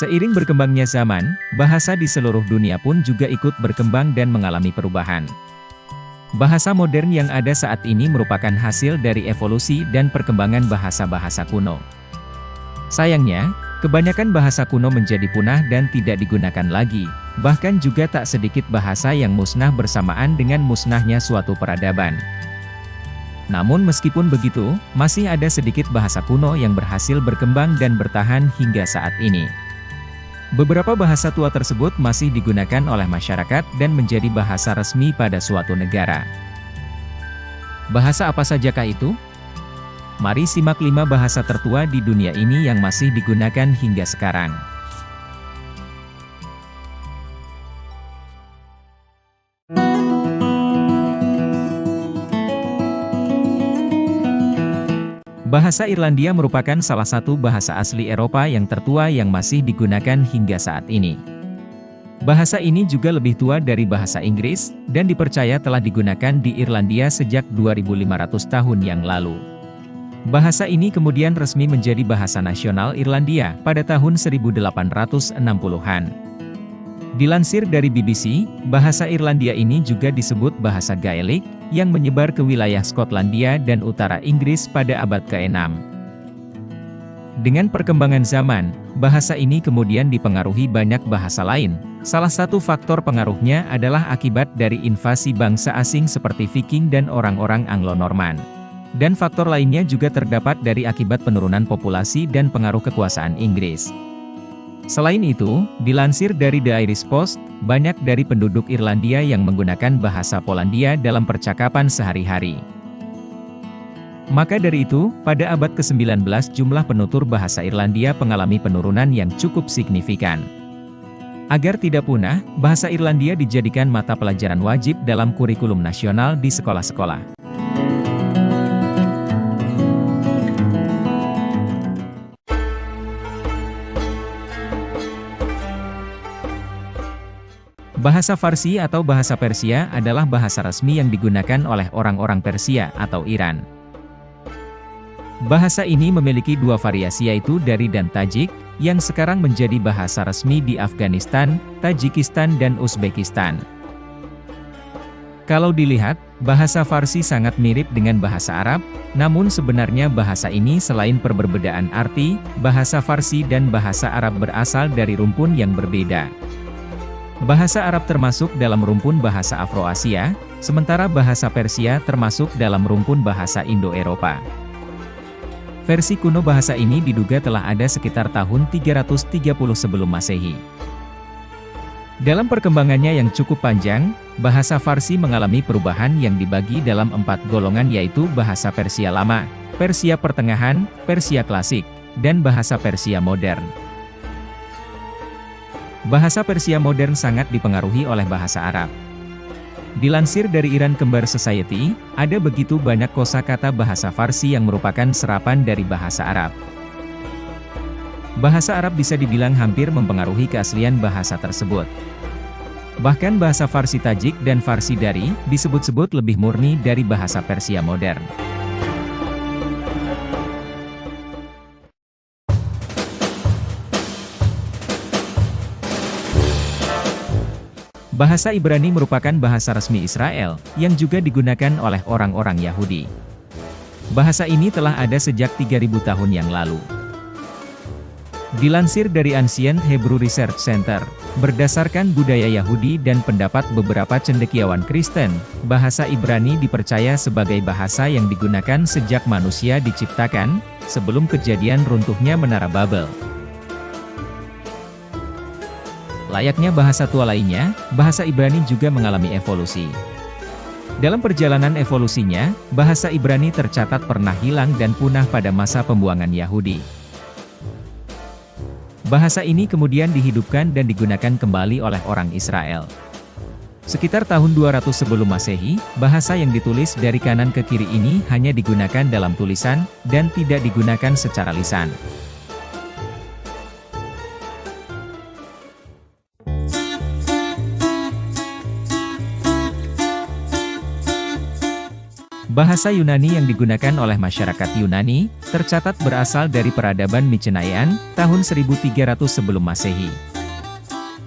Seiring berkembangnya zaman, bahasa di seluruh dunia pun juga ikut berkembang dan mengalami perubahan. Bahasa modern yang ada saat ini merupakan hasil dari evolusi dan perkembangan bahasa-bahasa kuno. Sayangnya, kebanyakan bahasa kuno menjadi punah dan tidak digunakan lagi, bahkan juga tak sedikit bahasa yang musnah bersamaan dengan musnahnya suatu peradaban. Namun meskipun begitu, masih ada sedikit bahasa kuno yang berhasil berkembang dan bertahan hingga saat ini. Beberapa bahasa tua tersebut masih digunakan oleh masyarakat dan menjadi bahasa resmi pada suatu negara. Bahasa apa sajakah itu? Mari simak 5 bahasa tertua di dunia ini yang masih digunakan hingga sekarang. Bahasa Irlandia merupakan salah satu bahasa asli Eropa yang tertua yang masih digunakan hingga saat ini. Bahasa ini juga lebih tua dari bahasa Inggris, dan dipercaya telah digunakan di Irlandia sejak 2500 tahun yang lalu. Bahasa ini kemudian resmi menjadi bahasa nasional Irlandia pada tahun 1860-an. Dilansir dari BBC, bahasa Irlandia ini juga disebut bahasa Gaelic, yang menyebar ke wilayah Skotlandia dan utara Inggris pada abad ke-6. Dengan perkembangan zaman, bahasa ini kemudian dipengaruhi banyak bahasa lain. Salah satu faktor pengaruhnya adalah akibat dari invasi bangsa asing seperti Viking dan orang-orang Anglo-Norman. Dan faktor lainnya juga terdapat dari akibat penurunan populasi dan pengaruh kekuasaan Inggris. Selain itu, dilansir dari The Irish Post, banyak dari penduduk Irlandia yang menggunakan bahasa Polandia dalam percakapan sehari-hari. Maka dari itu, pada abad ke-19 jumlah penutur bahasa Irlandia mengalami penurunan yang cukup signifikan. Agar tidak punah, bahasa Irlandia dijadikan mata pelajaran wajib dalam kurikulum nasional di sekolah-sekolah. Bahasa Farsi atau bahasa Persia adalah bahasa resmi yang digunakan oleh orang-orang Persia atau Iran. Bahasa ini memiliki 2 variasi yaitu Dari dan Tajik, yang sekarang menjadi bahasa resmi di Afghanistan, Tajikistan dan Uzbekistan. Kalau dilihat, bahasa Farsi sangat mirip dengan bahasa Arab, namun sebenarnya bahasa ini selain perbedaan arti, bahasa Farsi dan bahasa Arab berasal dari rumpun yang berbeda. Bahasa Arab termasuk dalam rumpun bahasa Afroasia, sementara bahasa Persia termasuk dalam rumpun bahasa Indo-Eropa. Versi kuno bahasa ini diduga telah ada sekitar tahun 330 sebelum Masehi. Dalam perkembangannya yang cukup panjang, bahasa Farsi mengalami perubahan yang dibagi dalam 4 golongan yaitu bahasa Persia lama, Persia pertengahan, Persia klasik, dan bahasa Persia modern. Bahasa Persia modern sangat dipengaruhi oleh bahasa Arab. Dilansir dari Iran Kembar Society, ada begitu banyak kosakata bahasa Farsi yang merupakan serapan dari bahasa Arab. Bahasa Arab bisa dibilang hampir mempengaruhi keaslian bahasa tersebut. Bahkan bahasa Farsi Tajik dan Farsi Dari disebut-sebut lebih murni dari bahasa Persia modern. Bahasa Ibrani merupakan bahasa resmi Israel, yang juga digunakan oleh orang-orang Yahudi. Bahasa ini telah ada sejak 3000 tahun yang lalu. Dilansir dari Ancient Hebrew Research Center, berdasarkan budaya Yahudi dan pendapat beberapa cendekiawan Kristen, bahasa Ibrani dipercaya sebagai bahasa yang digunakan sejak manusia diciptakan, sebelum kejadian runtuhnya Menara Babel. Layaknya bahasa tua lainnya, bahasa Ibrani juga mengalami evolusi. Dalam perjalanan evolusinya, bahasa Ibrani tercatat pernah hilang dan punah pada masa pembuangan Yahudi. Bahasa ini kemudian dihidupkan dan digunakan kembali oleh orang Israel. Sekitar tahun 200 sebelum Masehi, bahasa yang ditulis dari kanan ke kiri ini hanya digunakan dalam tulisan, dan tidak digunakan secara lisan. Bahasa Yunani yang digunakan oleh masyarakat Yunani, tercatat berasal dari peradaban Mycenaean, tahun 1300 sebelum Masehi.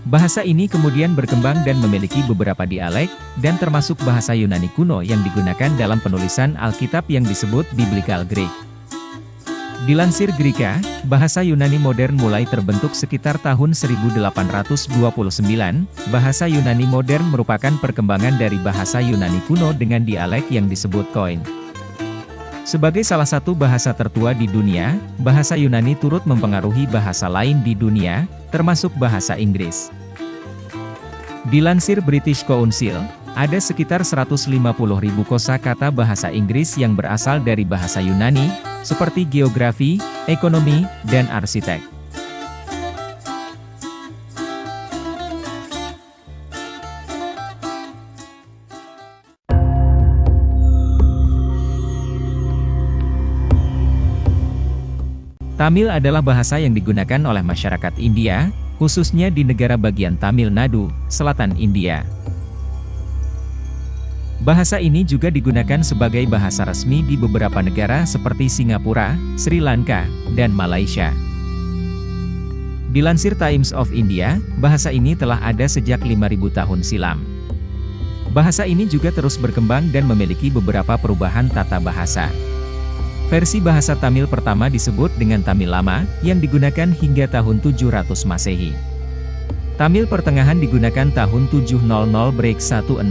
Bahasa ini kemudian berkembang dan memiliki beberapa dialek, dan termasuk bahasa Yunani kuno yang digunakan dalam penulisan Alkitab yang disebut Biblical Greek. Dilansir Grika, bahasa Yunani modern mulai terbentuk sekitar tahun 1829. Bahasa Yunani modern merupakan perkembangan dari bahasa Yunani kuno dengan dialek yang disebut Koine. Sebagai salah satu bahasa tertua di dunia, bahasa Yunani turut mempengaruhi bahasa lain di dunia, termasuk bahasa Inggris. Dilansir British Council, ada sekitar 150.000 kosakata bahasa Inggris yang berasal dari bahasa Yunani, seperti geografi, ekonomi, dan arsitek. Tamil adalah bahasa yang digunakan oleh masyarakat India, khususnya di negara bagian Tamil Nadu, selatan India. Bahasa ini juga digunakan sebagai bahasa resmi di beberapa negara seperti Singapura, Sri Lanka, dan Malaysia. Dilansir Times of India, bahasa ini telah ada sejak 5.000 tahun silam. Bahasa ini juga terus berkembang dan memiliki beberapa perubahan tata bahasa. Versi bahasa Tamil pertama disebut dengan Tamil Lama, yang digunakan hingga tahun 700 Masehi. Tamil pertengahan digunakan tahun 700-1600,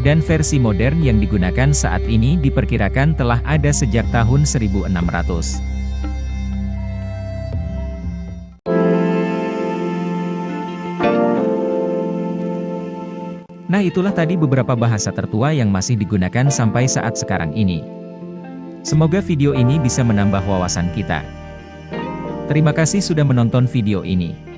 dan versi modern yang digunakan saat ini diperkirakan telah ada sejak tahun 1600. Nah, itulah tadi beberapa bahasa tertua yang masih digunakan sampai saat sekarang ini. Semoga video ini bisa menambah wawasan kita. Terima kasih sudah menonton video ini.